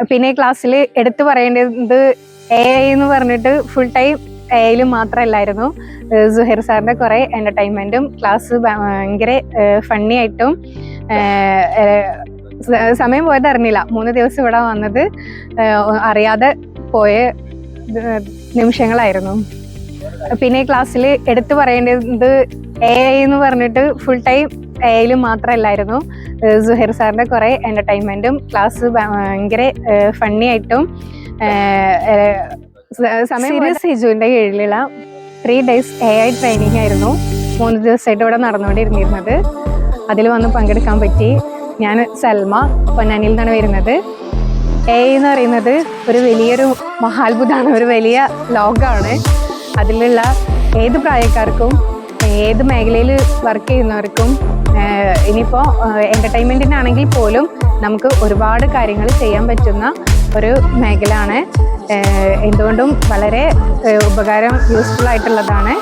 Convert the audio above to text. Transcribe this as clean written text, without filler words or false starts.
പിന്നെ ക്ലാസ്സിൽ എടുത്തു പറയേണ്ടത് AI എന്ന് പറഞ്ഞിട്ട് ഫുൾ ടൈം AI മാത്രമല്ലായിരുന്നു. സുഹൈർ സാറിന്റെ കുറെ എന്റർടൈൻമെന്റും ക്ലാസ് ഭയങ്കര ഫണ്ണി ആയിട്ടും സമയം പോയത് അറിഞ്ഞില്ല. 3 ദിവസം ഇവിടെ വന്നത് അറിയാതെ പോയ നിമിഷങ്ങളായിരുന്നു. പിന്നെ ക്ലാസ്സിൽ എടുത്തു പറയേണ്ടത് AI എന്ന് പറഞ്ഞിട്ട് ഫുൾ ടൈം AI മാത്രമല്ലായിരുന്നു. സുഹൈർ സാറിന്റെ കുറെ എന്റർടൈൻമെന്റും ക്ലാസ് ഭയങ്കര ഫണ്ണി ആയിട്ടും സീരിയസ് ഹിജുവിന്റെ കീഴിലുള്ള 3 days AI ട്രെയിനിങ് ആയിരുന്നു 3 ദിവസമായിട്ട് ഇവിടെ നടന്നുകൊണ്ടിരുന്നിരുന്നത്. അതിൽ വന്ന് പങ്കെടുക്കാൻ പറ്റി. ഞാൻ സൽമ പൊന്നാനിയിൽ നിന്നാണ് വരുന്നത്. AI എന്ന് പറയുന്നത് ഒരു വലിയൊരു മഹാത്ഭുതമാണ്, ഒരു വലിയ ലോകമാണ്. അതിലുള്ള ഏത് പ്രായക്കാർക്കും ഏത് മേഖലയിൽ വർക്ക് ചെയ്യുന്നവർക്കും ഇനിയിപ്പോൾ എൻ്റർടൈൻമെൻറ്റിനാണെങ്കിൽ പോലും നമുക്ക് ഒരുപാട് കാര്യങ്ങൾ ചെയ്യാൻ പറ്റുന്ന ഒരു മേഖലയാണ്. എന്തുകൊണ്ടും വളരെ യൂസ്ഫുൾ ആയിട്ടുള്ളതാണ്.